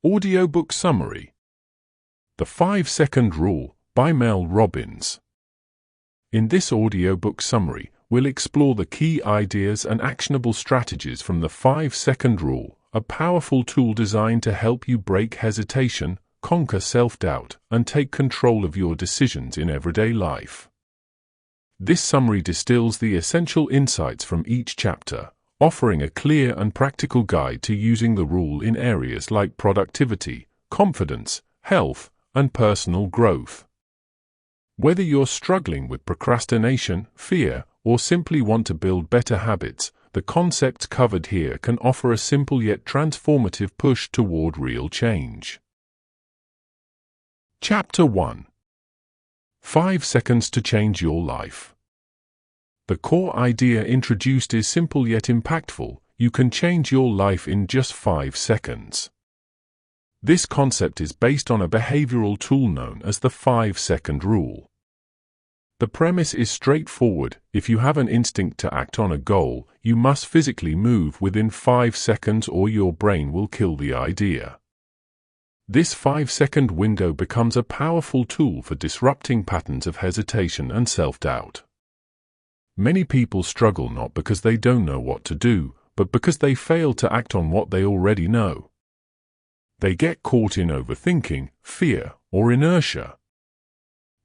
Audiobook Summary. The 5-Second Rule by Mel Robbins. In this audiobook summary, we'll explore the key ideas and actionable strategies from the 5-Second Rule, a powerful tool designed to help you break hesitation, conquer self-doubt, and take control of your decisions in everyday life. This summary distills the essential insights from each chapter, offering a clear and practical guide to using the rule in areas like productivity, confidence, health, and personal growth. Whether you're struggling with procrastination, fear, or simply want to build better habits, the concepts covered here can offer a simple yet transformative push toward real change. Chapter 1. 5 Seconds to Change Your Life. The core idea introduced is simple yet impactful: you can change your life in just 5 seconds. This concept is based on a behavioral tool known as the 5-Second Rule. The premise is straightforward: if you have an instinct to act on a goal, you must physically move within 5 seconds or your brain will kill the idea. This 5-second window becomes a powerful tool for disrupting patterns of hesitation and self-doubt. Many people struggle not because they don't know what to do, but because they fail to act on what they already know. They get caught in overthinking, fear, or inertia.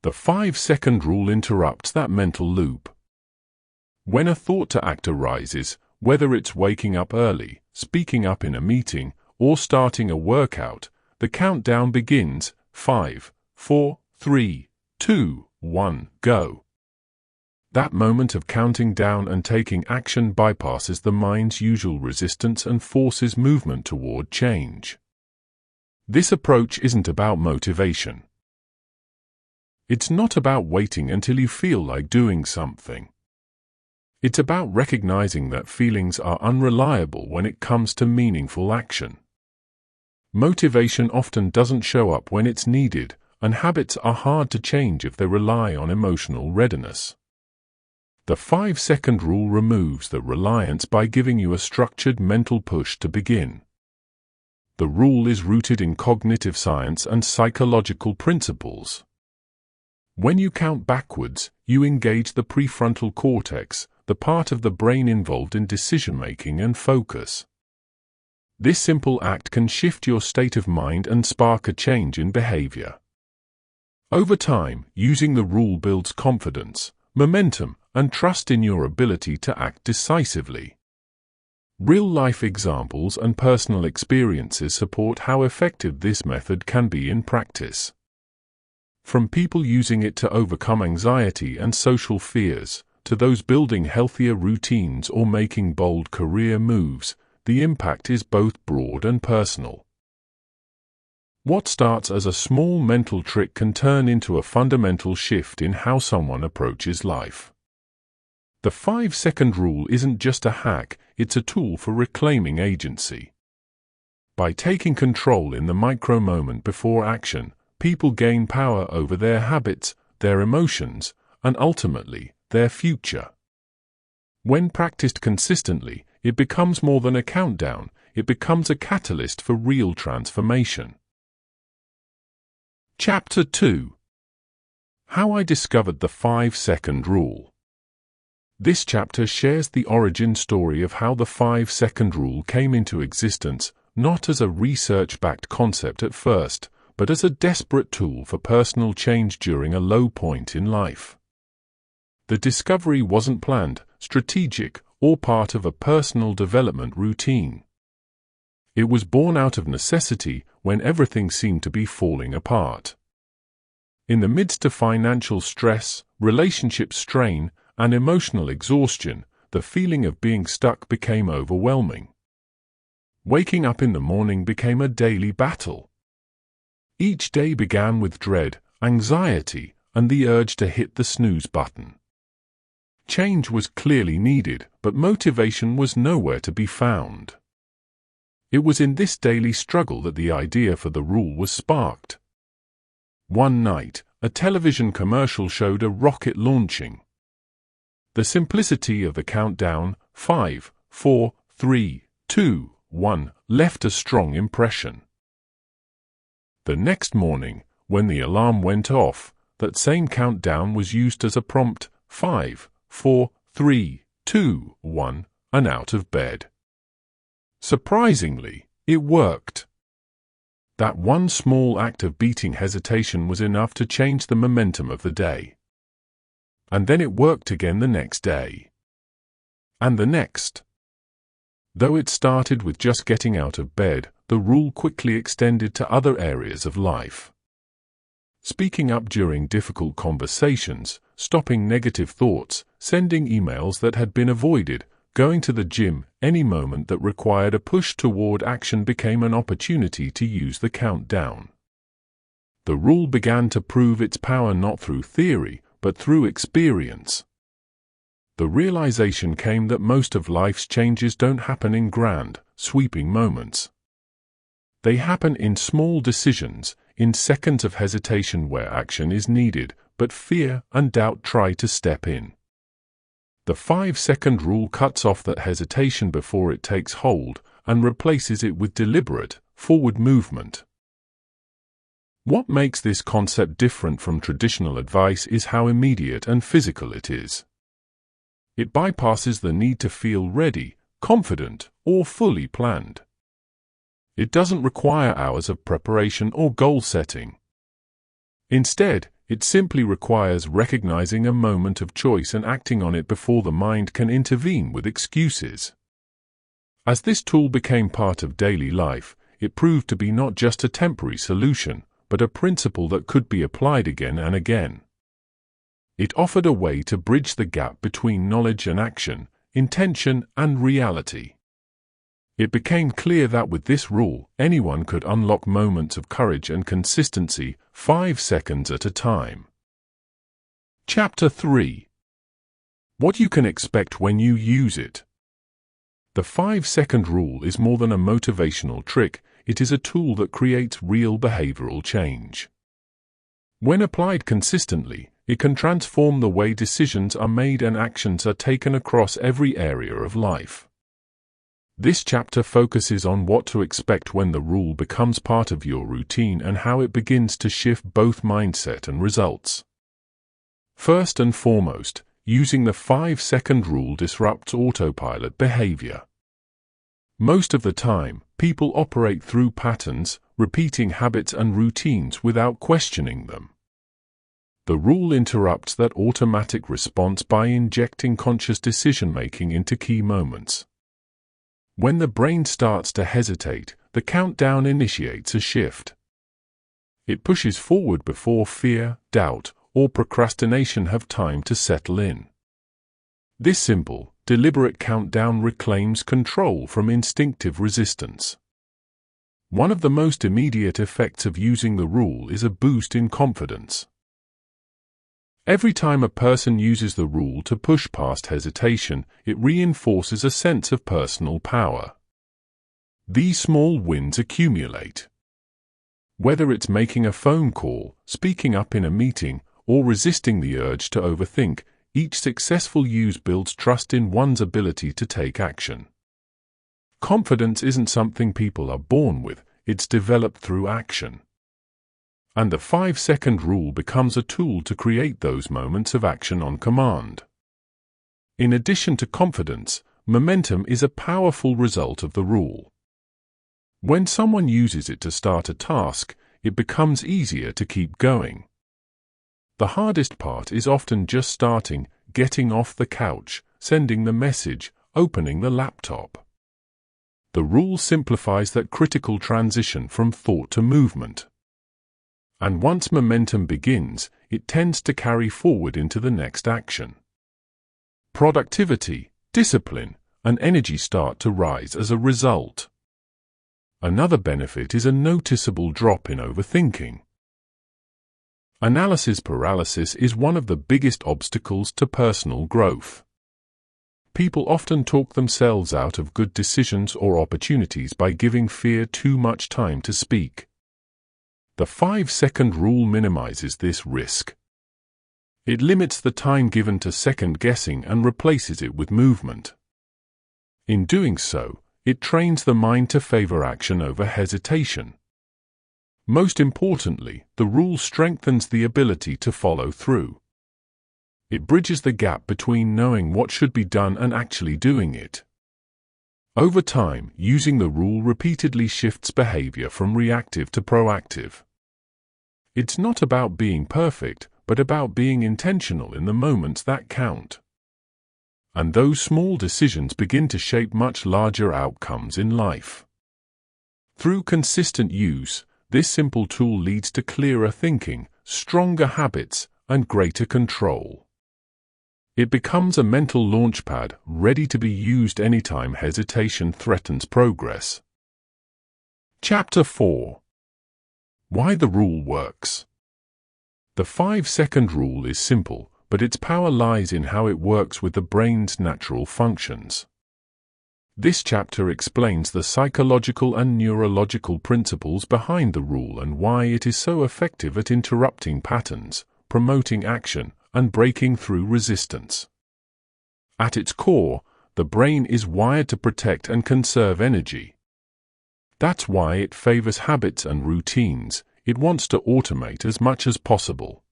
The 5-Second Rule interrupts that mental loop. When a thought to act arises, whether it's waking up early, speaking up in a meeting, or starting a workout, the countdown begins: 5, 4, 3, 2, 1, go. That moment of counting down and taking action bypasses the mind's usual resistance and forces movement toward change. This approach isn't about motivation. It's not about waiting until you feel like doing something. It's about recognizing that feelings are unreliable when it comes to meaningful action. Motivation often doesn't show up when it's needed, and habits are hard to change if they rely on emotional readiness. The 5-Second Rule removes the reliance by giving you a structured mental push to begin. The rule is rooted in cognitive science and psychological principles. When you count backwards, you engage the prefrontal cortex, the part of the brain involved in decision-making and focus. This simple act can shift your state of mind and spark a change in behavior. Over time, using the rule builds confidence, momentum, and trust in your ability to act decisively. Real-life examples and personal experiences support how effective this method can be in practice. From people using it to overcome anxiety and social fears, to those building healthier routines or making bold career moves, the impact is both broad and personal. What starts as a small mental trick can turn into a fundamental shift in how someone approaches life. The 5-Second Rule isn't just a hack, it's a tool for reclaiming agency. By taking control in the micro-moment before action, people gain power over their habits, their emotions, and ultimately, their future. When practiced consistently, it becomes more than a countdown, it becomes a catalyst for real transformation. Chapter 2. How I discovered the 5-Second Rule. This chapter shares the origin story of how the 5-Second Rule came into existence, not as a research-backed concept at first, but as a desperate tool for personal change during a low point in life. The discovery wasn't planned, strategic, or part of a personal development routine. It was born out of necessity when everything seemed to be falling apart. In the midst of financial stress, relationship strain, and emotional exhaustion, the feeling of being stuck became overwhelming. Waking up in the morning became a daily battle. Each day began with dread, anxiety, and the urge to hit the snooze button. Change was clearly needed, but motivation was nowhere to be found. It was in this daily struggle that the idea for the rule was sparked. One night, a television commercial showed a rocket launching. The simplicity of the countdown, 5, 4, 3, 2, 1, left a strong impression. The next morning, when the alarm went off, that same countdown was used as a prompt: 5, 4, 3, 2, 1, and out of bed. Surprisingly, it worked. That one small act of beating hesitation was enough to change the momentum of the day. And then it worked again the next day. And the next. Though it started with just getting out of bed, the rule quickly extended to other areas of life. Speaking up during difficult conversations, stopping negative thoughts, sending emails that had been avoided, going to the gym, any moment that required a push toward action became an opportunity to use the countdown. The rule began to prove its power not through theory, but through experience. The realization came that most of life's changes don't happen in grand, sweeping moments. They happen in small decisions, in seconds of hesitation where action is needed, but fear and doubt try to step in. The 5-second rule cuts off that hesitation before it takes hold and replaces it with deliberate, forward movement. What makes this concept different from traditional advice is how immediate and physical it is. It bypasses the need to feel ready, confident, or fully planned. It doesn't require hours of preparation or goal setting. Instead, it simply requires recognizing a moment of choice and acting on it before the mind can intervene with excuses. As this tool became part of daily life, it proved to be not just a temporary solution, but a principle that could be applied again and again. It offered a way to bridge the gap between knowledge and action, intention and reality. It became clear that with this rule, anyone could unlock moments of courage and consistency, 5 seconds at a time. Chapter 3. What you can expect when you use it. The 5-second rule is more than a motivational trick, it is a tool that creates real behavioral change. When applied consistently, it can transform the way decisions are made and actions are taken across every area of life. This chapter focuses on what to expect when the rule becomes part of your routine and how it begins to shift both mindset and results. First and foremost, using the 5-second rule disrupts autopilot behavior. Most of the time, people operate through patterns, repeating habits and routines without questioning them. The rule interrupts that automatic response by injecting conscious decision-making into key moments. When the brain starts to hesitate, the countdown initiates a shift. It pushes forward before fear, doubt, or procrastination have time to settle in. This simple, deliberate countdown reclaims control from instinctive resistance. One of the most immediate effects of using the rule is a boost in confidence. Every time a person uses the rule to push past hesitation, it reinforces a sense of personal power. These small wins accumulate. Whether it's making a phone call, speaking up in a meeting, or resisting the urge to overthink, each successful use builds trust in one's ability to take action. Confidence isn't something people are born with, it's developed through action. And the 5-second rule becomes a tool to create those moments of action on command. In addition to confidence, momentum is a powerful result of the rule. When someone uses it to start a task, it becomes easier to keep going. The hardest part is often just starting, getting off the couch, sending the message, opening the laptop. The rule simplifies that critical transition from thought to movement. And once momentum begins, it tends to carry forward into the next action. Productivity, discipline, and energy start to rise as a result. Another benefit is a noticeable drop in overthinking. Analysis paralysis is one of the biggest obstacles to personal growth. People often talk themselves out of good decisions or opportunities by giving fear too much time to speak. The 5-second rule minimizes this risk. It limits the time given to second-guessing and replaces it with movement. In doing so, it trains the mind to favor action over hesitation. Most importantly, the rule strengthens the ability to follow through. It bridges the gap between knowing what should be done and actually doing it. Over time, using the rule repeatedly shifts behavior from reactive to proactive. It's not about being perfect, but about being intentional in the moments that count. And those small decisions begin to shape much larger outcomes in life. Through consistent use, this simple tool leads to clearer thinking, stronger habits, and greater control. It becomes a mental launchpad ready to be used anytime hesitation threatens progress. Chapter 4. Why the rule works. The 5-second rule is simple, but its power lies in how it works with the brain's natural functions. This chapter explains the psychological and neurological principles behind the rule and why it is so effective at interrupting patterns, promoting action, and breaking through resistance. At its core, the brain is wired to protect and conserve energy. That's why it favors habits and routines. It wants to automate as much as possible.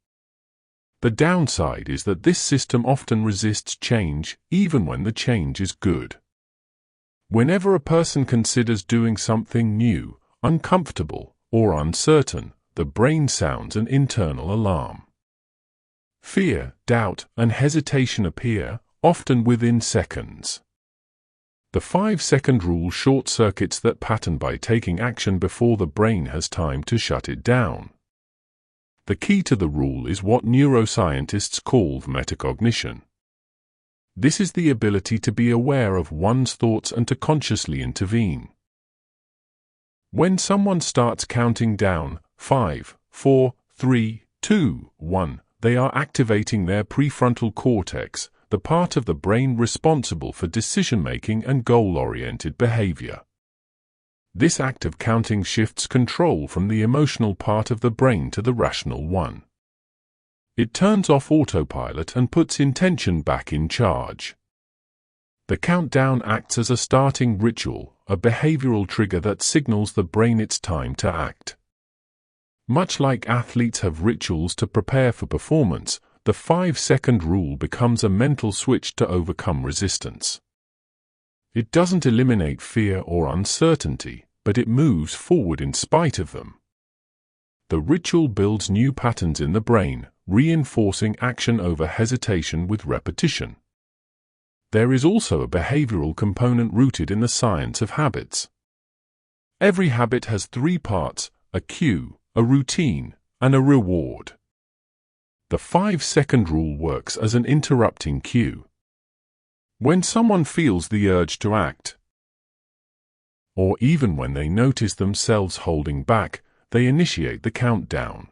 The downside is that this system often resists change, even when the change is good. Whenever a person considers doing something new, uncomfortable, or uncertain, the brain sounds an internal alarm. Fear, doubt, and hesitation appear, often within seconds. The 5-second rule short-circuits that pattern by taking action before the brain has time to shut it down. The key to the rule is what neuroscientists call metacognition. This is the ability to be aware of one's thoughts and to consciously intervene. When someone starts counting down, 5, 4, 3, 2, 1, they are activating their prefrontal cortex, the part of the brain responsible for decision-making and goal-oriented behavior. This act of counting shifts control from the emotional part of the brain to the rational one. It turns off autopilot and puts intention back in charge. The countdown acts as a starting ritual, a behavioral trigger that signals the brain it's time to act. Much like athletes have rituals to prepare for performance, the 5-second rule becomes a mental switch to overcome resistance. It doesn't eliminate fear or uncertainty, but it moves forward in spite of them. The ritual builds new patterns in the brain, reinforcing action over hesitation with repetition. There is also a behavioral component rooted in the science of habits. Every habit has 3 parts: a cue, a routine, and a reward. The 5-second rule works as an interrupting cue. When someone feels the urge to act, or even when they notice themselves holding back, they initiate the countdown.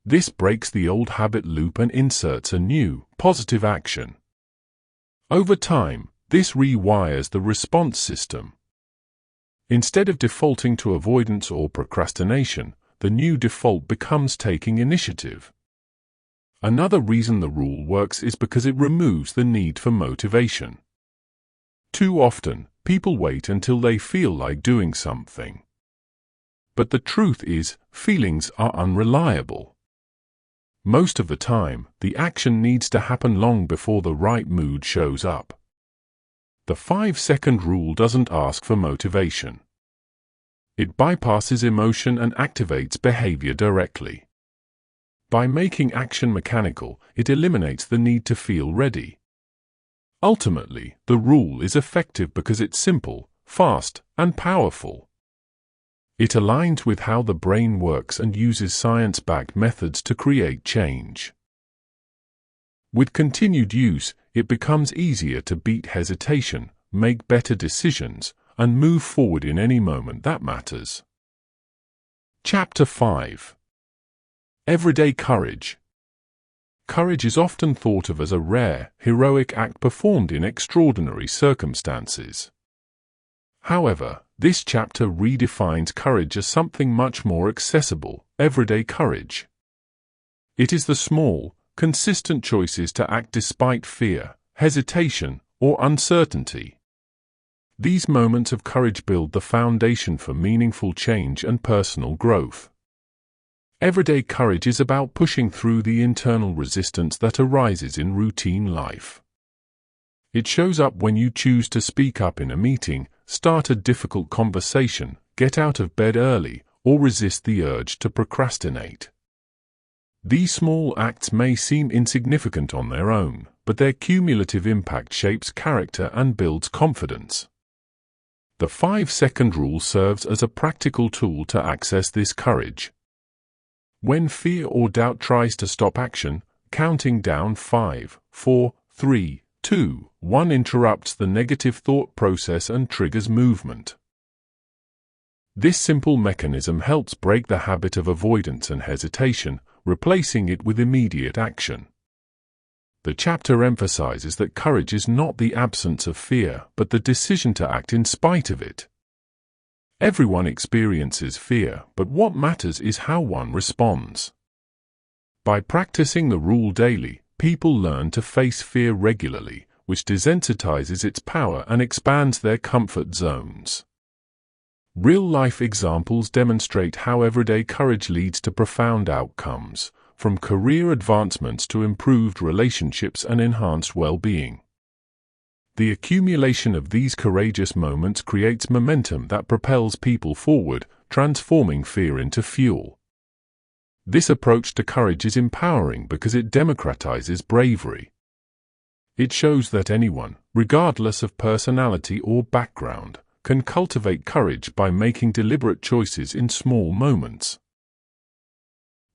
This breaks the old habit loop and inserts a new, positive action. Over time, this rewires the response system. Instead of defaulting to avoidance or procrastination, the new default becomes taking initiative. Another reason the rule works is because it removes the need for motivation. Too often, people wait until they feel like doing something. But the truth is, feelings are unreliable. Most of the time, the action needs to happen long before the right mood shows up. The 5-second rule doesn't ask for motivation. It bypasses emotion and activates behavior directly. By making action mechanical, it eliminates the need to feel ready. Ultimately, the rule is effective because it's simple, fast, and powerful. It aligns with how the brain works and uses science-backed methods to create change. With continued use, it becomes easier to beat hesitation, make better decisions, and move forward in any moment that matters. Chapter 5. Everyday courage. Courage is often thought of as a rare, heroic act performed in extraordinary circumstances. However, this chapter redefines courage as something much more accessible: everyday courage. It is the small, consistent choices to act despite fear, hesitation, or uncertainty. These moments of courage build the foundation for meaningful change and personal growth. Everyday courage is about pushing through the internal resistance that arises in routine life. It shows up when you choose to speak up in a meeting, start a difficult conversation, get out of bed early, or resist the urge to procrastinate. These small acts may seem insignificant on their own, but their cumulative impact shapes character and builds confidence. The 5-second rule serves as a practical tool to access this courage. When fear or doubt tries to stop action, counting down 5, 4, 3, 2, 1 interrupts the negative thought process and triggers movement. This simple mechanism helps break the habit of avoidance and hesitation, replacing it with immediate action. The chapter emphasizes that courage is not the absence of fear, but the decision to act in spite of it. Everyone experiences fear, but what matters is how one responds. By practicing the rule daily, people learn to face fear regularly, which desensitizes its power and expands their comfort zones. Real-life examples demonstrate how everyday courage leads to profound outcomes, from career advancements to improved relationships and enhanced well-being. The accumulation of these courageous moments creates momentum that propels people forward, transforming fear into fuel. This approach to courage is empowering because it democratizes bravery. It shows that anyone, regardless of personality or background, can cultivate courage by making deliberate choices in small moments.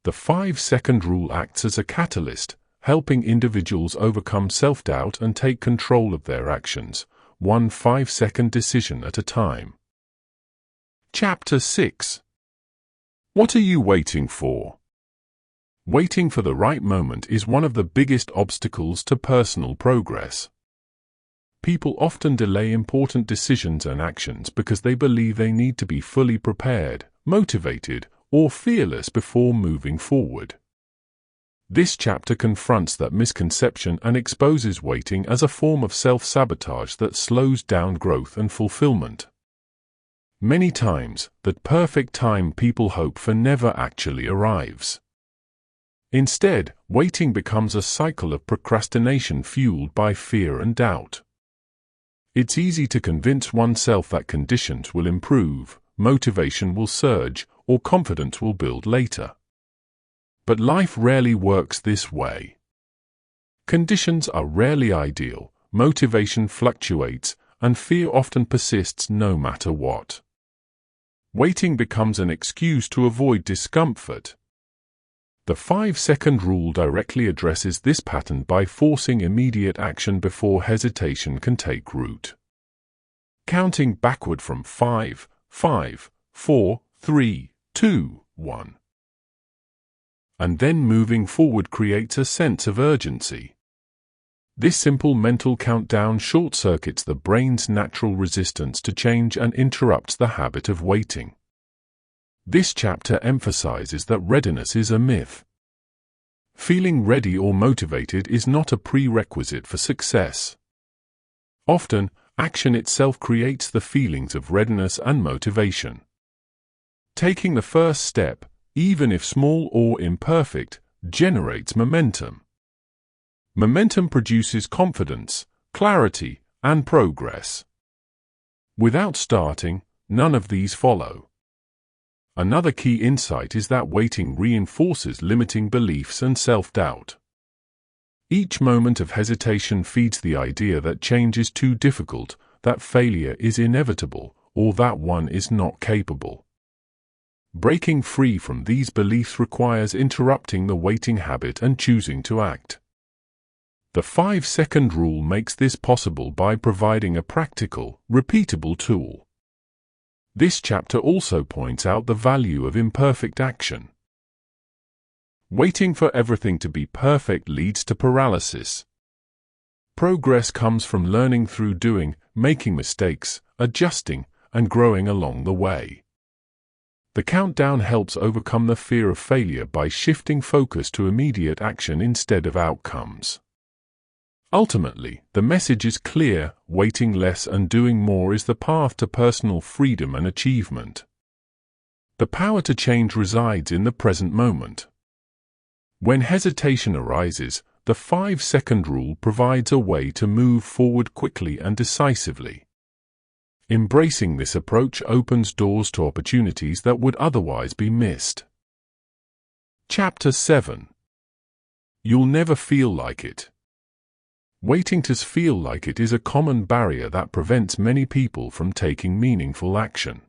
The 5-second rule acts as a catalyst, helping individuals overcome self-doubt and take control of their actions, one 5-second decision at a time. Chapter 6. What are you waiting for? Waiting for the right moment is one of the biggest obstacles to personal progress. People often delay important decisions and actions because they believe they need to be fully prepared, motivated, or fearless before moving forward. This chapter confronts that misconception and exposes waiting as a form of self-sabotage that slows down growth and fulfillment. Many times, that perfect time people hope for never actually arrives. Instead, waiting becomes a cycle of procrastination fueled by fear and doubt. It's easy to convince oneself that conditions will improve, motivation will surge, or confidence will build later. But life rarely works this way. Conditions are rarely ideal, motivation fluctuates, and fear often persists no matter what. Waiting becomes an excuse to avoid discomfort. The 5-second rule directly addresses this pattern by forcing immediate action before hesitation can take root. Counting backward from 5, 5, 4, 3, 2, 1. And then moving forward creates a sense of urgency. This simple mental countdown short-circuits the brain's natural resistance to change and interrupts the habit of waiting. This chapter emphasizes that readiness is a myth. Feeling ready or motivated is not a prerequisite for success. Often, action itself creates the feelings of readiness and motivation. Taking the first step, even if small or imperfect, generates momentum. Momentum produces confidence, clarity, and progress. Without starting, none of these follow. Another key insight is that waiting reinforces limiting beliefs and self-doubt. Each moment of hesitation feeds the idea that change is too difficult, that failure is inevitable, or that one is not capable. Breaking free from these beliefs requires interrupting the waiting habit and choosing to act. The 5-second rule makes this possible by providing a practical, repeatable tool. This chapter also points out the value of imperfect action. Waiting for everything to be perfect leads to paralysis. Progress comes from learning through doing, making mistakes, adjusting, and growing along the way. The countdown helps overcome the fear of failure by shifting focus to immediate action instead of outcomes. Ultimately, the message is clear: waiting less and doing more is the path to personal freedom and achievement. The power to change resides in the present moment. When hesitation arises, the 5-second rule provides a way to move forward quickly and decisively. Embracing this approach opens doors to opportunities that would otherwise be missed. Chapter 7. You'll never feel like it. Waiting to feel like it is a common barrier that prevents many people from taking meaningful action.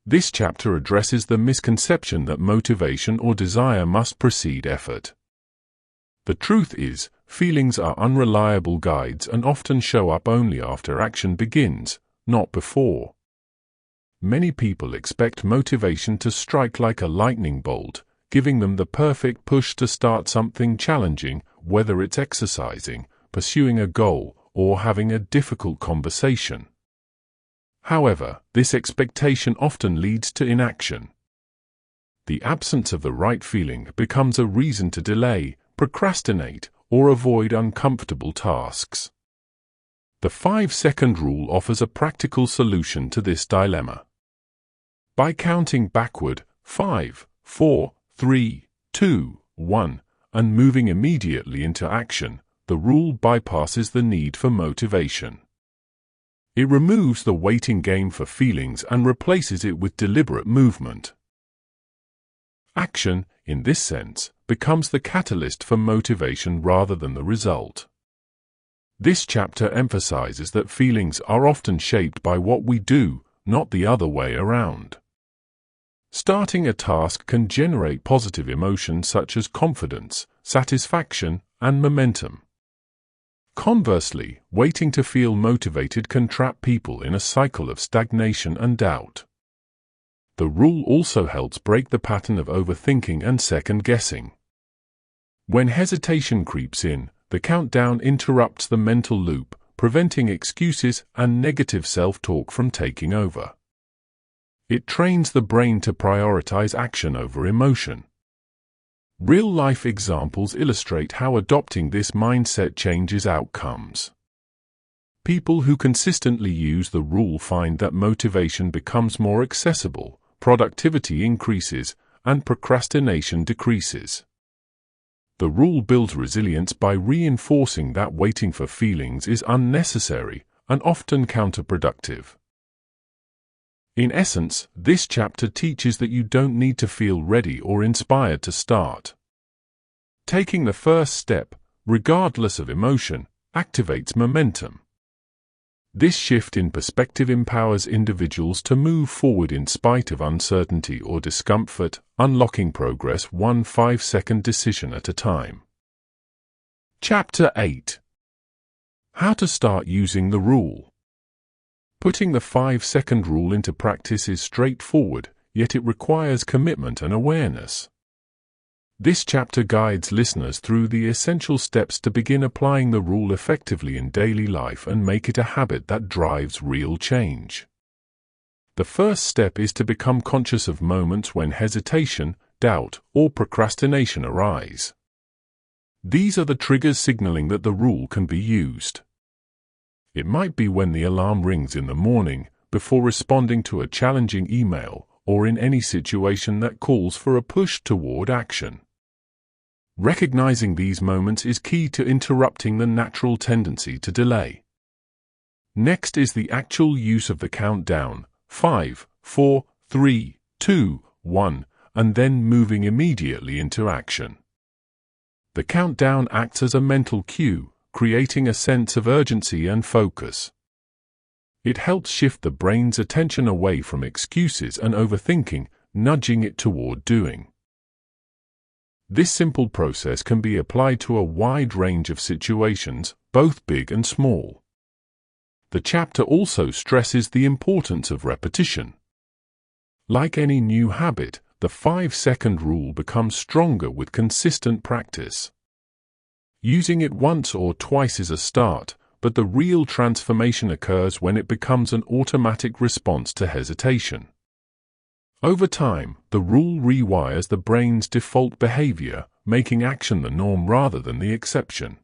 This chapter addresses the misconception that motivation or desire must precede effort. The truth is, feelings are unreliable guides and often show up only after action begins, not before. Many people expect motivation to strike like a lightning bolt, giving them the perfect push to start something challenging, whether it's exercising, pursuing a goal, or having a difficult conversation. However, this expectation often leads to inaction. The absence of the right feeling becomes a reason to delay, procrastinate, or avoid uncomfortable tasks. The 5-second rule offers a practical solution to this dilemma. By counting backward, 5, 4, 3, 2, 1, and moving immediately into action, the rule bypasses the need for motivation. It removes the waiting game for feelings and replaces it with deliberate movement. Action, in this sense, becomes the catalyst for motivation rather than the result. This chapter emphasizes that feelings are often shaped by what we do, not the other way around. Starting a task can generate positive emotions such as confidence, satisfaction, and momentum. Conversely, waiting to feel motivated can trap people in a cycle of stagnation and doubt. The rule also helps break the pattern of overthinking and second-guessing. When hesitation creeps in, the countdown interrupts the mental loop, preventing excuses and negative self-talk from taking over. It trains the brain to prioritize action over emotion. Real-life examples illustrate how adopting this mindset changes outcomes. People who consistently use the rule find that motivation becomes more accessible, productivity increases, and procrastination decreases. The rule builds resilience by reinforcing that waiting for feelings is unnecessary and often counterproductive. In essence, this chapter teaches that you don't need to feel ready or inspired to start. Taking the first step, regardless of emotion, activates momentum. This shift in perspective empowers individuals to move forward in spite of uncertainty or discomfort, unlocking progress one 5-second decision at a time. Chapter 8. How to start using the rule. Putting the 5-second rule into practice is straightforward, yet it requires commitment and awareness. This chapter guides listeners through the essential steps to begin applying the rule effectively in daily life and make it a habit that drives real change. The first step is to become conscious of moments when hesitation, doubt, or procrastination arise. These are the triggers signaling that the rule can be used. It might be when the alarm rings in the morning, before responding to a challenging email, or in any situation that calls for a push toward action. Recognizing these moments is key to interrupting the natural tendency to delay. Next is the actual use of the countdown, 5, 4, 3, 2, 1, and then moving immediately into action. The countdown acts as a mental cue, creating a sense of urgency and focus. It helps shift the brain's attention away from excuses and overthinking, nudging it toward doing. This simple process can be applied to a wide range of situations, both big and small. The chapter also stresses the importance of repetition. Like any new habit, the 5-second rule becomes stronger with consistent practice. Using it once or twice is a start, but the real transformation occurs when it becomes an automatic response to hesitation. Over time, the rule rewires the brain's default behavior, making action the norm rather than the exception.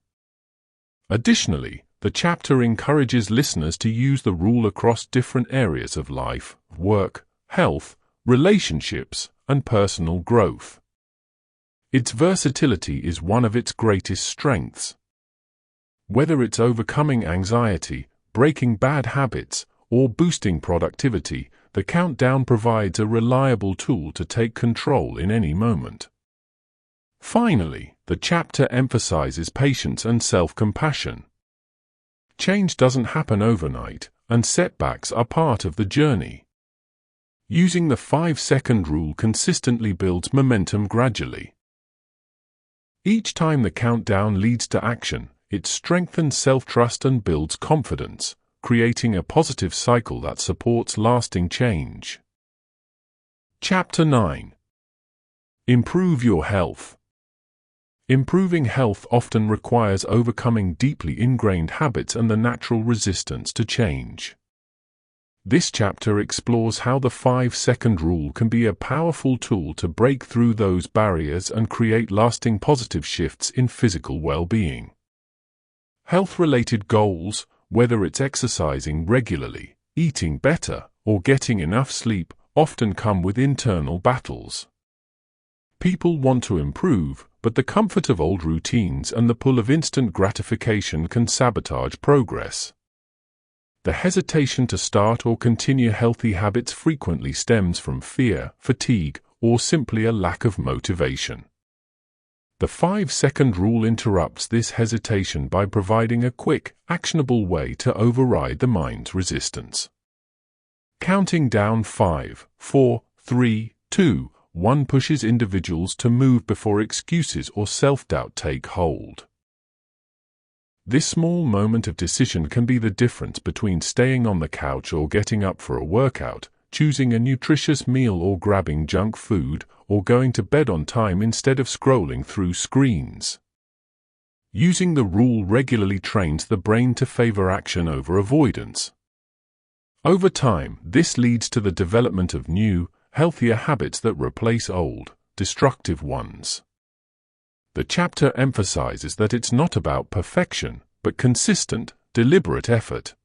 Additionally, the chapter encourages listeners to use the rule across different areas of life, work, health, relationships, and personal growth. Its versatility is one of its greatest strengths. Whether it's overcoming anxiety, breaking bad habits, or boosting productivity, the countdown provides a reliable tool to take control in any moment. Finally, the chapter emphasizes patience and self-compassion. Change doesn't happen overnight, and setbacks are part of the journey. Using the 5-second rule consistently builds momentum gradually. Each time the countdown leads to action, it strengthens self-trust and builds confidence, creating a positive cycle that supports lasting change. Chapter 9. Improve your health. Improving health often requires overcoming deeply ingrained habits and the natural resistance to change. This chapter explores how the 5-second rule can be a powerful tool to break through those barriers and create lasting positive shifts in physical well-being. Health-related goals, whether it's exercising regularly, eating better, or getting enough sleep, often come with internal battles. People want to improve, but the comfort of old routines and the pull of instant gratification can sabotage progress. The hesitation to start or continue healthy habits frequently stems from fear, fatigue, or simply a lack of motivation. The 5-second rule interrupts this hesitation by providing a quick, actionable way to override the mind's resistance. Counting down 5, 4, 3, 2, 1 pushes individuals to move before excuses or self-doubt take hold. This small moment of decision can be the difference between staying on the couch or getting up for a workout, choosing a nutritious meal or grabbing junk food, or going to bed on time instead of scrolling through screens. Using the rule regularly trains the brain to favor action over avoidance. Over time, this leads to the development of new, healthier habits that replace old, destructive ones. The chapter emphasizes that it's not about perfection, but consistent, deliberate effort.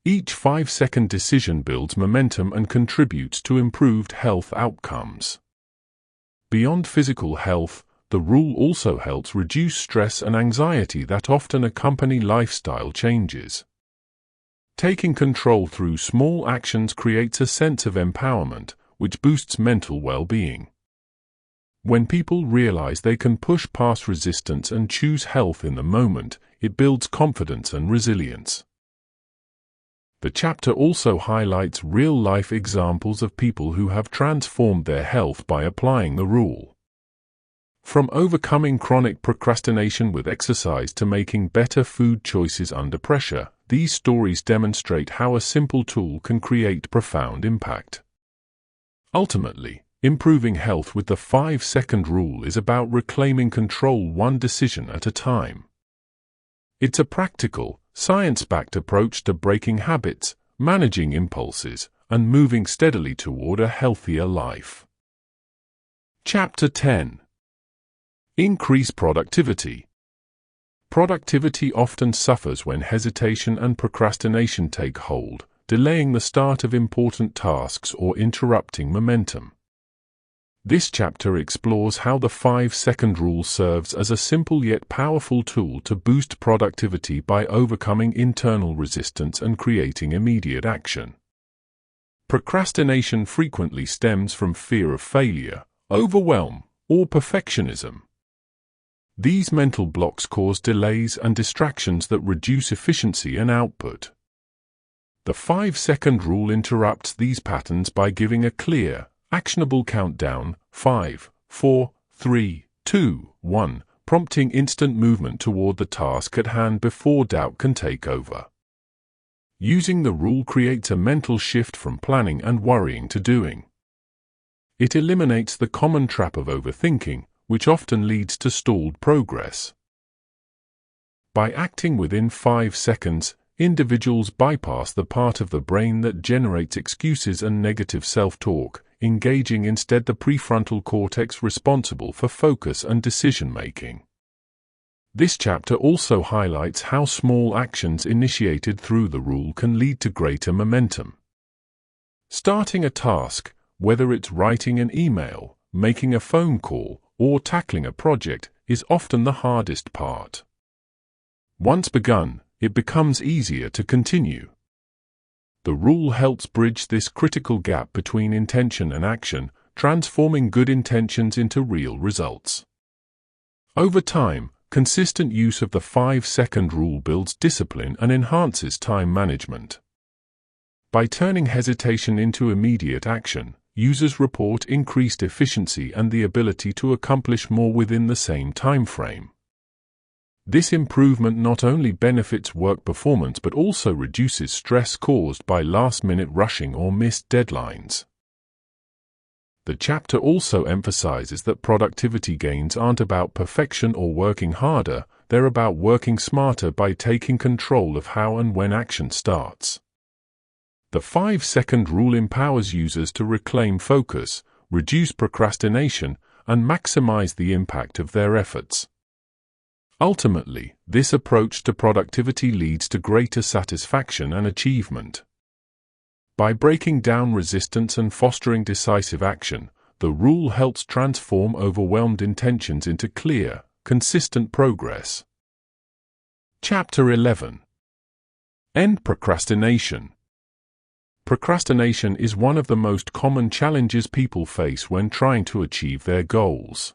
Each 5-second decision builds momentum and contributes to improved health outcomes. Beyond physical health, the rule also helps reduce stress and anxiety that often accompany lifestyle changes. Taking control through small actions creates a sense of empowerment, which boosts mental well-being. When people realize they can push past resistance and choose health in the moment, it builds confidence and resilience. The chapter also highlights real-life examples of people who have transformed their health by applying the rule. From overcoming chronic procrastination with exercise to making better food choices under pressure, these stories demonstrate how a simple tool can create profound impact. Ultimately, improving health with the 5-second rule is about reclaiming control one decision at a time. It's a practical, science-backed approach to breaking habits, managing impulses, and moving steadily toward a healthier life. Chapter 10. Increase productivity. Productivity often suffers when hesitation and procrastination take hold, delaying the start of important tasks or interrupting momentum. This chapter explores how the 5-second rule serves as a simple yet powerful tool to boost productivity by overcoming internal resistance and creating immediate action. Procrastination frequently stems from fear of failure, overwhelm, or perfectionism. These mental blocks cause delays and distractions that reduce efficiency and output. The 5-second rule interrupts these patterns by giving a clear, actionable countdown, 5, 4, 3, 2, 1, prompting instant movement toward the task at hand before doubt can take over. Using the rule creates a mental shift from planning and worrying to doing. It eliminates the common trap of overthinking, which often leads to stalled progress. By acting within 5 seconds, individuals bypass the part of the brain that generates excuses and negative self-talk, engaging instead the prefrontal cortex responsible for focus and decision-making. This chapter also highlights how small actions initiated through the rule can lead to greater momentum. Starting a task, whether it's writing an email, making a phone call, or tackling a project, is often the hardest part. Once begun, it becomes easier to continue. The rule helps bridge this critical gap between intention and action, transforming good intentions into real results. Over time, consistent use of the 5-second rule builds discipline and enhances time management. By turning hesitation into immediate action, users report increased efficiency and the ability to accomplish more within the same time frame. This improvement not only benefits work performance but also reduces stress caused by last-minute rushing or missed deadlines. The chapter also emphasizes that productivity gains aren't about perfection or working harder, they're about working smarter by taking control of how and when action starts. The 5-second rule empowers users to reclaim focus, reduce procrastination, and maximize the impact of their efforts. Ultimately, this approach to productivity leads to greater satisfaction and achievement. By breaking down resistance and fostering decisive action, the rule helps transform overwhelmed intentions into clear, consistent progress. Chapter 11. End procrastination. Procrastination is one of the most common challenges people face when trying to achieve their goals.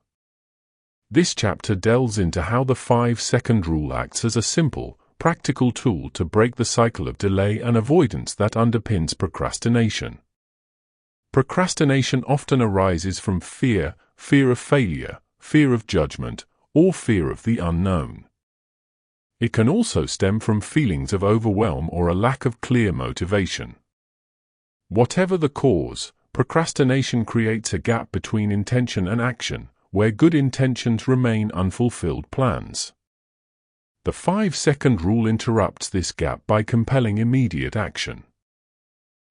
This chapter delves into how the 5-second rule acts as a simple, practical tool to break the cycle of delay and avoidance that underpins procrastination. Procrastination often arises from fear of failure, fear of judgment, or fear of the unknown. It can also stem from feelings of overwhelm or a lack of clear motivation. Whatever the cause, procrastination creates a gap between intention and action, where good intentions remain unfulfilled plans. The 5-second rule interrupts this gap by compelling immediate action.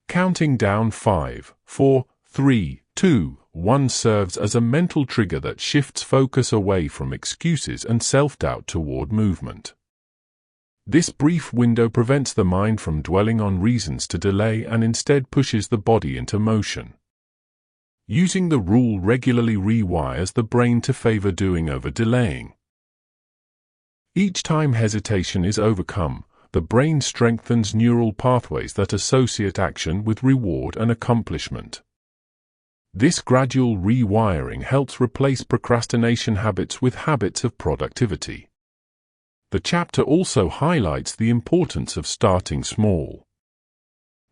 Counting down 5, 4, 3, 2, 1 serves as a mental trigger that shifts focus away from excuses and self-doubt toward movement. This brief window prevents the mind from dwelling on reasons to delay and instead pushes the body into motion. Using the rule regularly rewires the brain to favor doing over delaying. Each time hesitation is overcome, the brain strengthens neural pathways that associate action with reward and accomplishment. This gradual rewiring helps replace procrastination habits with habits of productivity. The chapter also highlights the importance of starting small.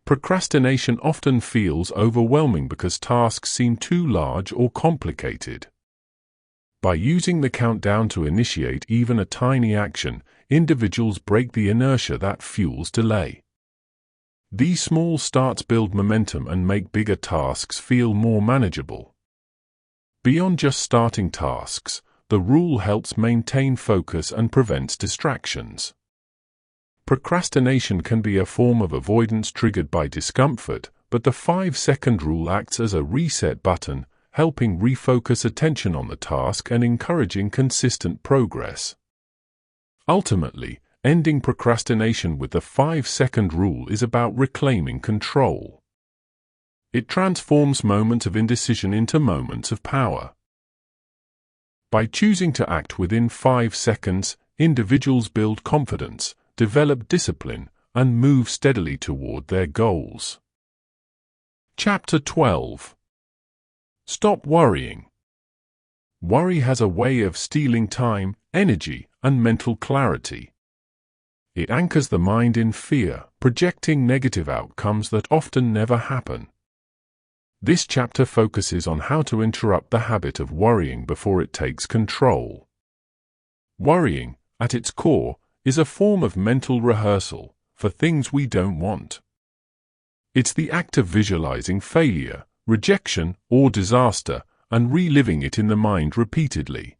Procrastination often feels overwhelming because tasks seem too large or complicated. By using the countdown to initiate even a tiny action, individuals break the inertia that fuels delay. These small starts build momentum and make bigger tasks feel more manageable. Beyond just starting tasks, the rule helps maintain focus and prevents distractions. Procrastination can be a form of avoidance triggered by discomfort, but the 5-second rule acts as a reset button, helping refocus attention on the task and encouraging consistent progress. Ultimately, ending procrastination with the 5-second rule is about reclaiming control. It transforms moments of indecision into moments of power. By choosing to act within 5 seconds, individuals build confidence, develop discipline, and move steadily toward their goals. Chapter 12. Stop worrying. Worry has a way of stealing time, energy, and mental clarity. It anchors the mind in fear, projecting negative outcomes that often never happen. This chapter focuses on how to interrupt the habit of worrying before it takes control. Worrying, at its core, is a form of mental rehearsal for things we don't want. It's the act of visualizing failure, rejection, or disaster, and reliving it in the mind repeatedly.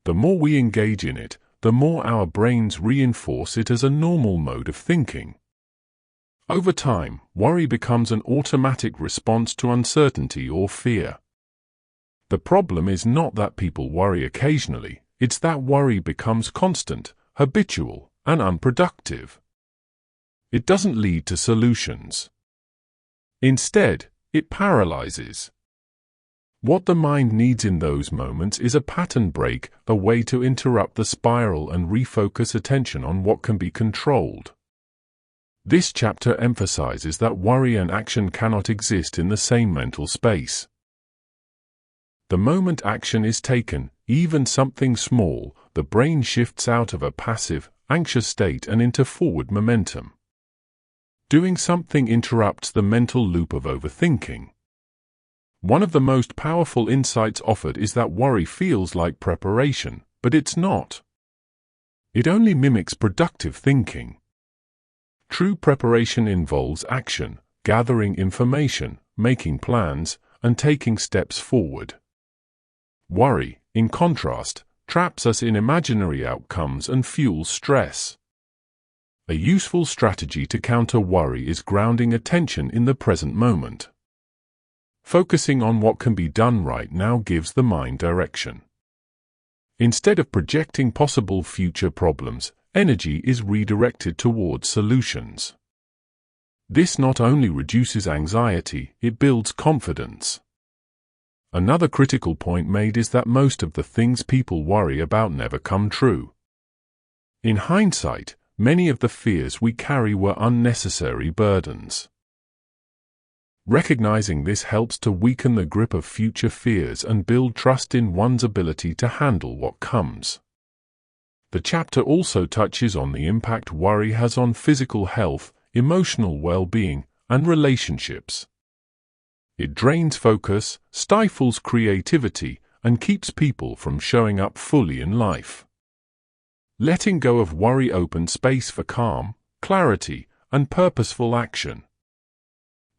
The more we engage in it, the more our brains reinforce it as a normal mode of thinking. Over time, worry becomes an automatic response to uncertainty or fear. The problem is not that people worry occasionally, it's that worry becomes constant, habitual, and unproductive. It doesn't lead to solutions. Instead, it paralyzes. What the mind needs in those moments is a pattern break, a way to interrupt the spiral and refocus attention on what can be controlled. This chapter emphasizes that worry and action cannot exist in the same mental space. The moment action is taken, even something small, the brain shifts out of a passive, anxious state and into forward momentum. Doing something interrupts the mental loop of overthinking. One of the most powerful insights offered is that worry feels like preparation, but it's not. It only mimics productive thinking. True preparation involves action, gathering information, making plans, and taking steps forward. Worry, in contrast, traps us in imaginary outcomes and fuels stress. A useful strategy to counter worry is grounding attention in the present moment. Focusing on what can be done right now gives the mind direction. Instead of projecting possible future problems, energy is redirected towards solutions. This not only reduces anxiety, it builds confidence. Another critical point made is that most of the things people worry about never come true. In hindsight, many of the fears we carry were unnecessary burdens. Recognizing this helps to weaken the grip of future fears and build trust in one's ability to handle what comes. The chapter also touches on the impact worry has on physical health, emotional well-being, and relationships. It drains focus, stifles creativity, and keeps people from showing up fully in life. Letting go of worry opens space for calm, clarity, and purposeful action.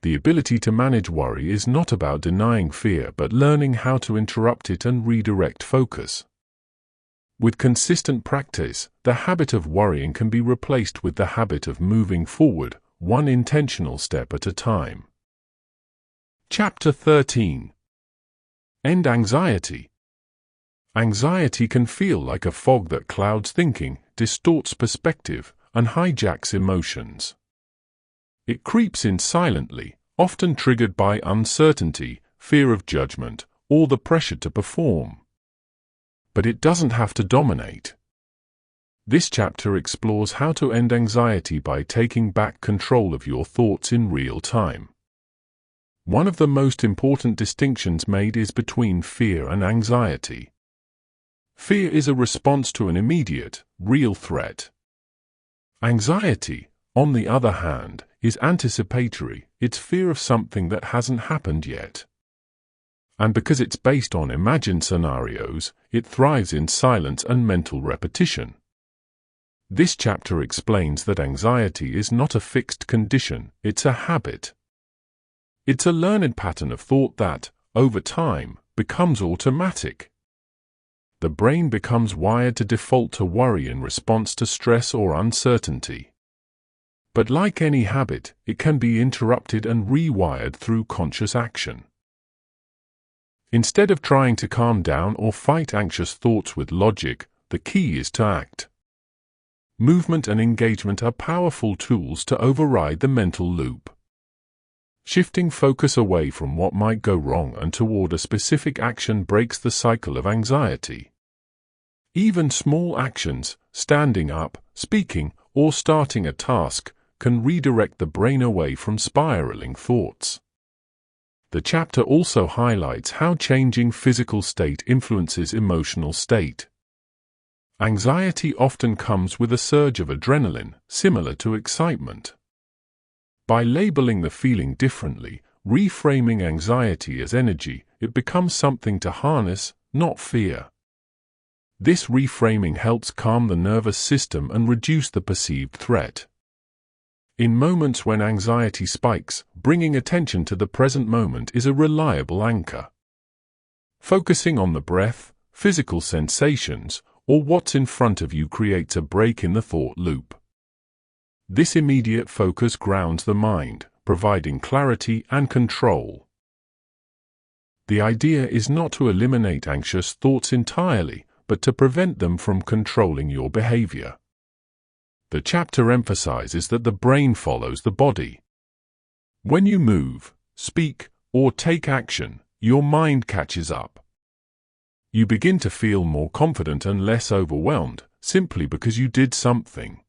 The ability to manage worry is not about denying fear but learning how to interrupt it and redirect focus. With consistent practice, the habit of worrying can be replaced with the habit of moving forward, one intentional step at a time. Chapter 13. End anxiety. Anxiety can feel like a fog that clouds thinking, distorts perspective, and hijacks emotions. It creeps in silently, often triggered by uncertainty, fear of judgment, or the pressure to perform. But it doesn't have to dominate. This chapter explores how to end anxiety by taking back control of your thoughts in real time. One of the most important distinctions made is between fear and anxiety. Fear is a response to an immediate, real threat. Anxiety, on the other hand, is anticipatory. It's fear of something that hasn't happened yet. And because it's based on imagined scenarios, it thrives in silence and mental repetition. This chapter explains that anxiety is not a fixed condition, it's a habit. It's a learned pattern of thought that, over time, becomes automatic. The brain becomes wired to default to worry in response to stress or uncertainty. But like any habit, it can be interrupted and rewired through conscious action. Instead of trying to calm down or fight anxious thoughts with logic, the key is to act. Movement and engagement are powerful tools to override the mental loop. Shifting focus away from what might go wrong and toward a specific action breaks the cycle of anxiety. Even small actions, standing up, speaking, or starting a task, can redirect the brain away from spiraling thoughts. The chapter also highlights how changing physical state influences emotional state. Anxiety often comes with a surge of adrenaline, similar to excitement. By labeling the feeling differently, reframing anxiety as energy, it becomes something to harness, not fear. This reframing helps calm the nervous system and reduce the perceived threat. In moments when anxiety spikes, bringing attention to the present moment is a reliable anchor. Focusing on the breath, physical sensations, or what's in front of you creates a break in the thought loop. This immediate focus grounds the mind, providing clarity and control. The idea is not to eliminate anxious thoughts entirely, but to prevent them from controlling your behavior. The chapter emphasizes that the brain follows the body. When you move, speak, or take action, your mind catches up. You begin to feel more confident and less overwhelmed, simply because you did something.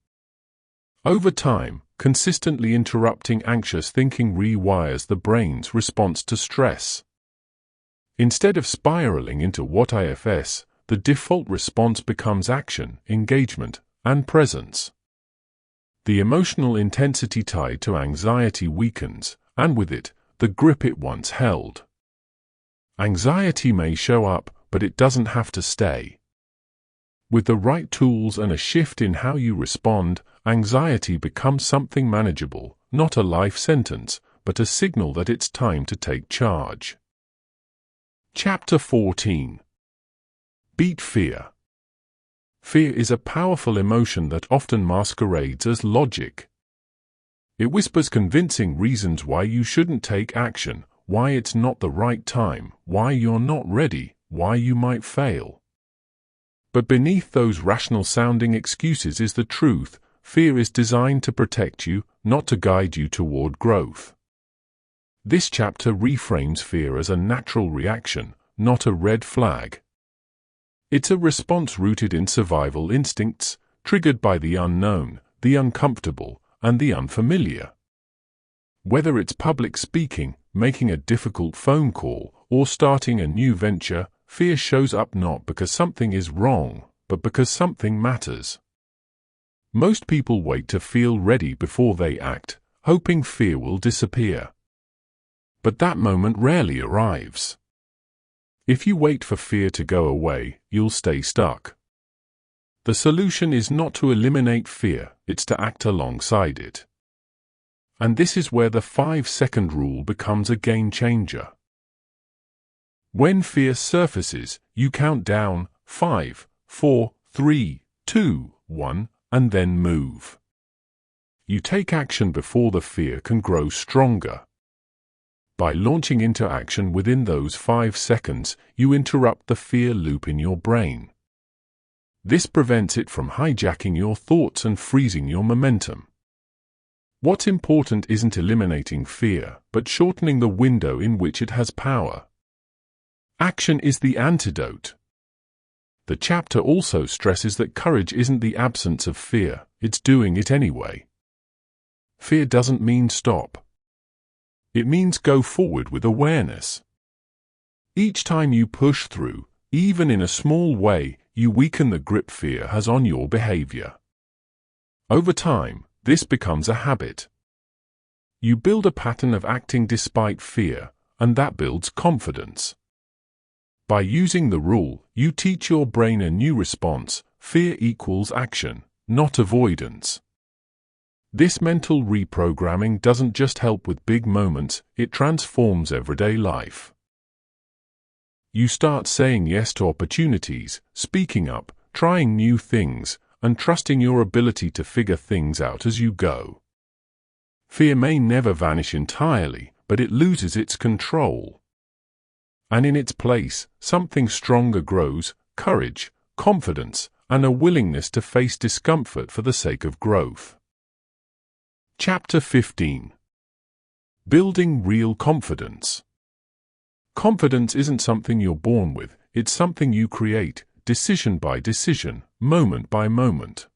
Over time, consistently interrupting anxious thinking rewires the brain's response to stress. Instead of spiraling into what ifs, the default response becomes action, engagement, and presence. The emotional intensity tied to anxiety weakens, and with it, the grip it once held. Anxiety may show up, but it doesn't have to stay. With the right tools and a shift in how you respond, anxiety becomes something manageable, not a life sentence, but a signal that it's time to take charge. Chapter 14. Beat fear. Fear is a powerful emotion that often masquerades as logic. It whispers convincing reasons why you shouldn't take action, why it's not the right time, why you're not ready, why you might fail. But beneath those rational-sounding excuses is the truth. Fear is designed to protect you, not to guide you toward growth. This chapter reframes fear as a natural reaction, not a red flag. It's a response rooted in survival instincts, triggered by the unknown, the uncomfortable, and the unfamiliar. Whether it's public speaking, making a difficult phone call, or starting a new venture, fear shows up not because something is wrong, but because something matters. Most people wait to feel ready before they act, hoping fear will disappear. But that moment rarely arrives. If you wait for fear to go away, you'll stay stuck. The solution is not to eliminate fear, it's to act alongside it. And this is where the 5-second rule becomes a game changer. When fear surfaces, you count down 5, 4, 3, 2, 1, and then move. You take action before the fear can grow stronger. By launching into action within those 5 seconds, you interrupt the fear loop in your brain. This prevents it from hijacking your thoughts and freezing your momentum. What's important isn't eliminating fear, but shortening the window in which it has power. Action is the antidote. The chapter also stresses that courage isn't the absence of fear, it's doing it anyway. Fear doesn't mean stop. It means go forward with awareness. Each time you push through, even in a small way, you weaken the grip fear has on your behavior. Over time, this becomes a habit. You build a pattern of acting despite fear, and that builds confidence. By using the rule, you teach your brain a new response: fear equals action, not avoidance. This mental reprogramming doesn't just help with big moments, it transforms everyday life. You start saying yes to opportunities, speaking up, trying new things, and trusting your ability to figure things out as you go. Fear may never vanish entirely, but it loses its control. And in its place, something stronger grows: courage, confidence, and a willingness to face discomfort for the sake of growth. Chapter 15. Building real confidence. Confidence isn't something you're born with, it's something you create, decision by decision, moment by moment.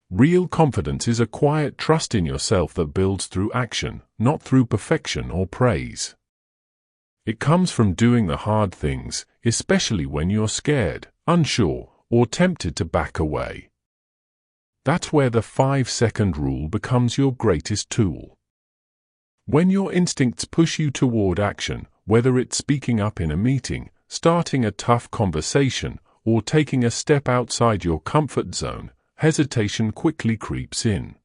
Real confidence is a quiet trust in yourself that builds through action, not through perfection or praise. It comes from doing the hard things, especially when you're scared, unsure, or tempted to back away. That's where the 5-second rule becomes your greatest tool. When your instincts push you toward action, whether it's speaking up in a meeting, starting a tough conversation, or taking a step outside your comfort zone, hesitation quickly creeps in.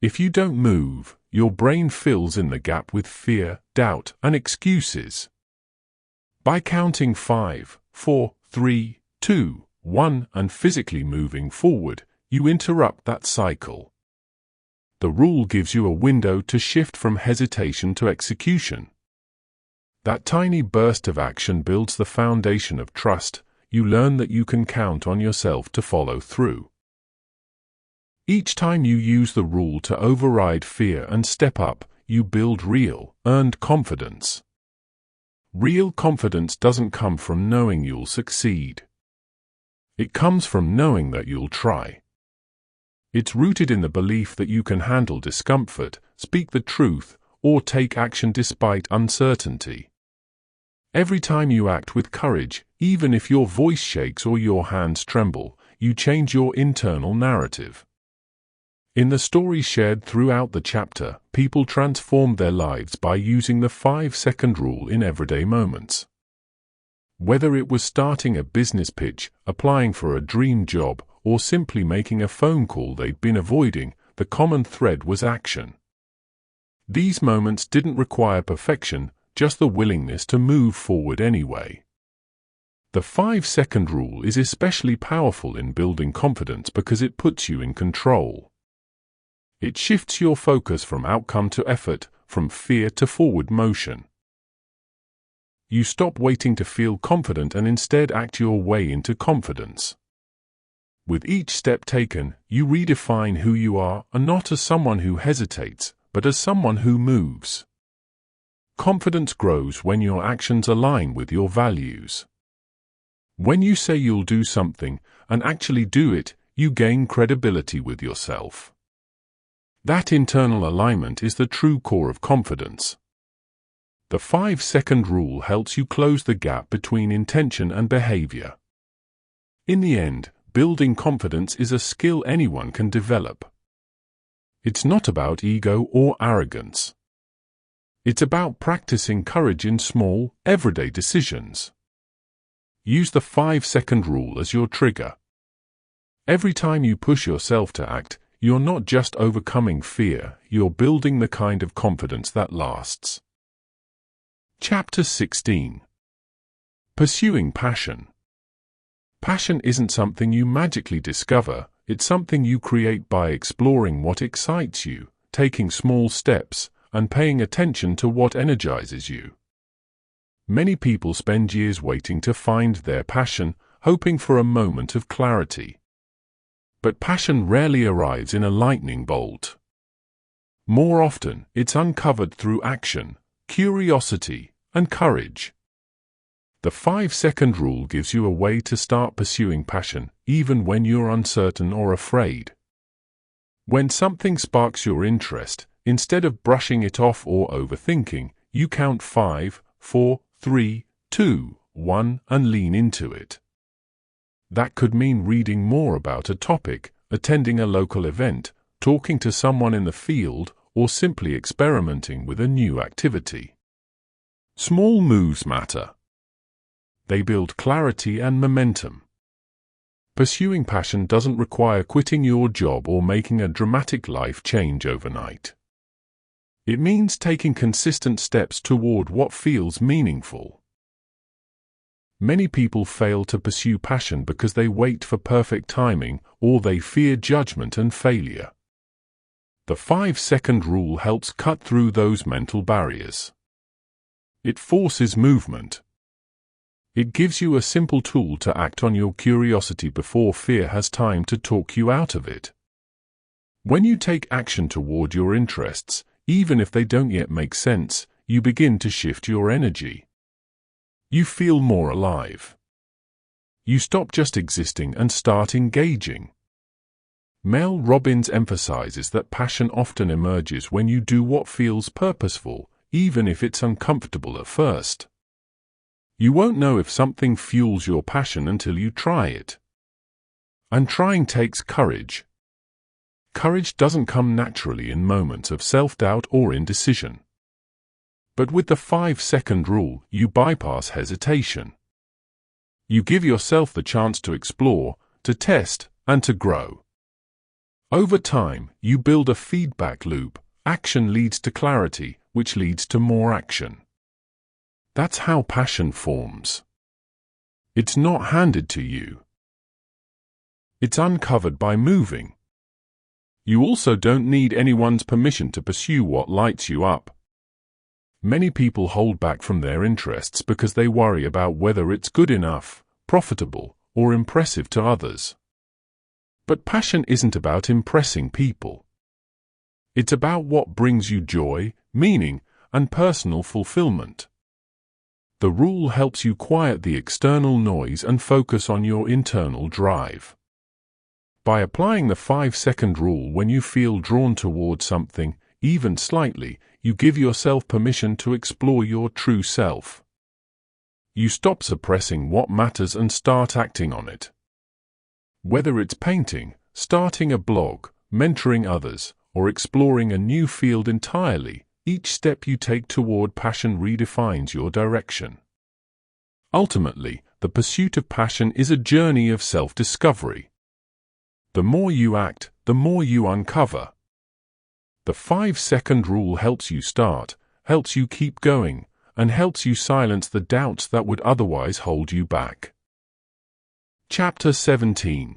If you don't move, your brain fills in the gap with fear, doubt, and excuses. By counting 5, 4, 3, 2, 1, and physically moving forward, you interrupt that cycle. The rule gives you a window to shift from hesitation to execution. That tiny burst of action builds the foundation of trust. you learn that you can count on yourself to follow through. Each time you use the rule to override fear and step up, you build real, earned confidence. Real confidence doesn't come from knowing you'll succeed. It comes from knowing that you'll try. It's rooted in the belief that you can handle discomfort, speak the truth, or take action despite uncertainty. Every time you act with courage, even if your voice shakes or your hands tremble, you change your internal narrative. In the stories shared throughout the chapter, people transformed their lives by using the 5-second rule in everyday moments. Whether it was starting a business pitch, applying for a dream job, or simply making a phone call they'd been avoiding, the common thread was action. These moments didn't require perfection, just the willingness to move forward anyway. The 5-second rule is especially powerful in building confidence because it puts you in control. It shifts your focus from outcome to effort, from fear to forward motion. You stop waiting to feel confident and instead act your way into confidence. With each step taken, you redefine who you are, and not as someone who hesitates, but as someone who moves. Confidence grows when your actions align with your values. When you say you'll do something, and actually do it, you gain credibility with yourself. That internal alignment is the true core of confidence. The 5-second rule helps you close the gap between intention and behavior. In the end, building confidence is a skill anyone can develop. It's not about ego or arrogance. It's about practicing courage in small, everyday decisions. Use the 5-second rule as your trigger. Every time you push yourself to act, you're not just overcoming fear, you're building the kind of confidence that lasts. Chapter 16. Pursuing passion. Passion isn't something you magically discover, it's something you create by exploring what excites you, taking small steps, and paying attention to what energizes you. Many people spend years waiting to find their passion, hoping for a moment of clarity. But passion rarely arrives in a lightning bolt. More often, it's uncovered through action, curiosity, and courage. The 5-second rule gives you a way to start pursuing passion, even when you're uncertain or afraid. When something sparks your interest, instead of brushing it off or overthinking, you count 5, 4, 3, 2, 1 and lean into it. That could mean reading more about a topic, attending a local event, talking to someone in the field, or simply experimenting with a new activity. Small moves matter. They build clarity and momentum. Pursuing passion doesn't require quitting your job or making a dramatic life change overnight. It means taking consistent steps toward what feels meaningful. Many people fail to pursue passion because they wait for perfect timing or they fear judgment and failure. The 5-second rule helps cut through those mental barriers. It forces movement. It gives you a simple tool to act on your curiosity before fear has time to talk you out of it. When you take action toward your interests, even if they don't yet make sense, you begin to shift your energy. You feel more alive. You stop just existing and start engaging. Mel Robbins emphasizes that passion often emerges when you do what feels purposeful, even if it's uncomfortable at first. You won't know if something fuels your passion until you try it. And trying takes courage. Courage doesn't come naturally in moments of self-doubt or indecision. But with the 5-second rule, you bypass hesitation. You give yourself the chance to explore, to test, and to grow. Over time, you build a feedback loop. Action leads to clarity, which leads to more action. That's how passion forms. It's not handed to you. It's uncovered by moving. You also don't need anyone's permission to pursue what lights you up. Many people hold back from their interests because they worry about whether it's good enough, profitable, or impressive to others. But passion isn't about impressing people. It's about what brings you joy, meaning, and personal fulfillment. The rule helps you quiet the external noise and focus on your internal drive. By applying the 5-second rule when you feel drawn toward something, even slightly, you give yourself permission to explore your true self. You stop suppressing what matters and start acting on it. Whether it's painting, starting a blog, mentoring others, or exploring a new field entirely, each step you take toward passion redefines your direction. Ultimately, the pursuit of passion is a journey of self-discovery. The more you act, the more you uncover. The 5-second rule helps you start, helps you keep going, and helps you silence the doubts that would otherwise hold you back. Chapter 17.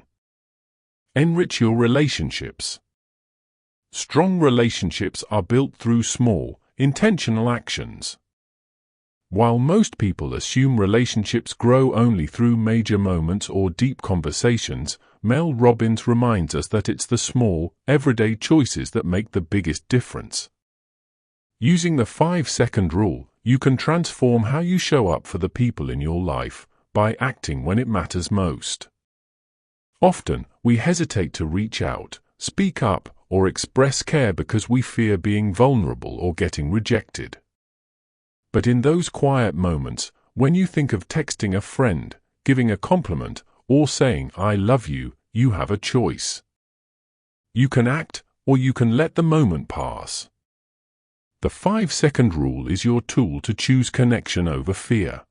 Enrich your relationships. Strong relationships are built through small, intentional actions. While most people assume relationships grow only through major moments or deep conversations, Mel Robbins reminds us that it's the small, everyday choices that make the biggest difference. Using the 5-second rule, you can transform how you show up for the people in your life by acting when it matters most. Often, we hesitate to reach out, speak up, or express care because we fear being vulnerable or getting rejected. But in those quiet moments, when you think of texting a friend, giving a compliment, or saying "I love you," you have a choice. You can act, or you can let the moment pass. The 5-second rule is your tool to choose connection over fear.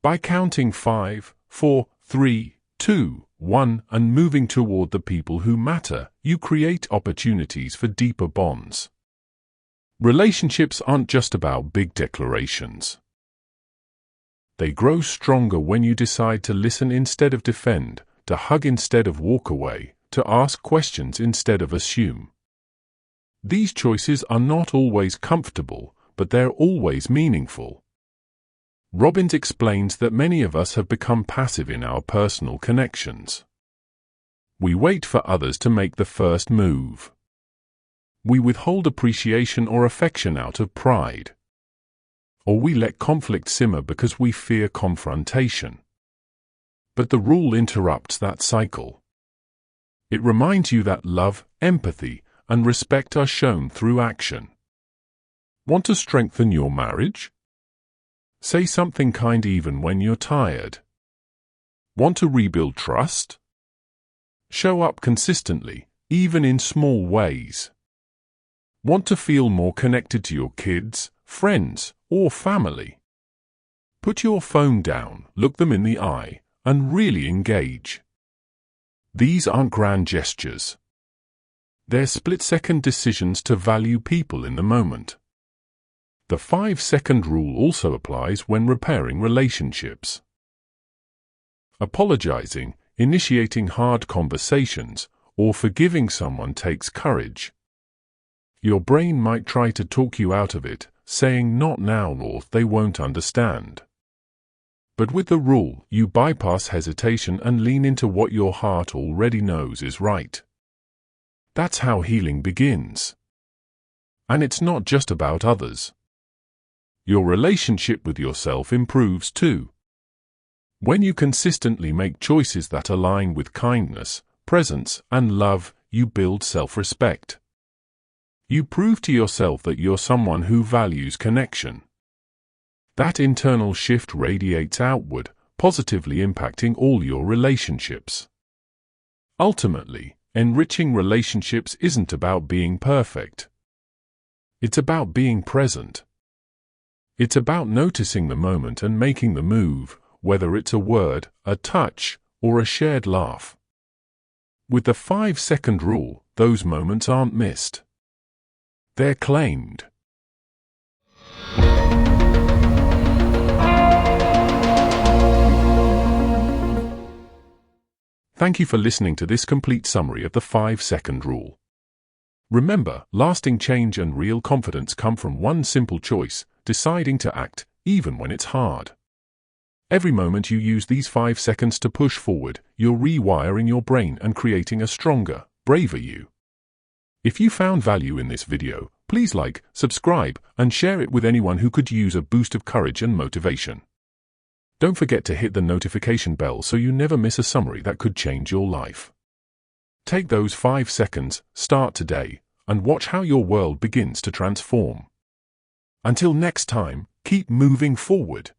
By counting 5, 4, 3, 2, 1, and moving toward the people who matter, you create opportunities for deeper bonds. Relationships aren't just about big declarations. They grow stronger when you decide to listen instead of defend, to hug instead of walk away, to ask questions instead of assume. These choices are not always comfortable, but they're always meaningful. Robbins explains that many of us have become passive in our personal connections. We wait for others to make the first move. We withhold appreciation or affection out of pride. Or we let conflict simmer because we fear confrontation. But the rule interrupts that cycle. It reminds you that love, empathy, and respect are shown through action. Want to strengthen your marriage? Say something kind even when you're tired. Want to rebuild trust? Show up consistently, even in small ways. Want to feel more connected to your kids, friends, or family? Put your phone down, look them in the eye, and really engage. These aren't grand gestures. They're split-second decisions to value people in the moment. The 5-second rule also applies when repairing relationships. Apologizing, initiating hard conversations, or forgiving someone takes courage. Your brain might try to talk you out of it, saying not now or they won't understand. But with the rule, you bypass hesitation and lean into what your heart already knows is right. That's how healing begins. And it's not just about others. Your relationship with yourself improves too. When you consistently make choices that align with kindness, presence, and love, you build self-respect. You prove to yourself that you're someone who values connection. That internal shift radiates outward, positively impacting all your relationships. Ultimately, enriching relationships isn't about being perfect. It's about being present. It's about noticing the moment and making the move, whether it's a word, a touch, or a shared laugh. With the 5-second rule, those moments aren't missed. They're claimed. Thank you for listening to this complete summary of the 5-second rule. Remember, lasting change and real confidence come from one simple choice: deciding to act, even when it's hard. Every moment you use these 5 seconds to push forward, you're rewiring your brain and creating a stronger, braver you. If you found value in this video, please like, subscribe, and share it with anyone who could use a boost of courage and motivation. Don't forget to hit the notification bell so you never miss a summary that could change your life. Take those 5 seconds, start today, and watch how your world begins to transform. Until next time, keep moving forward.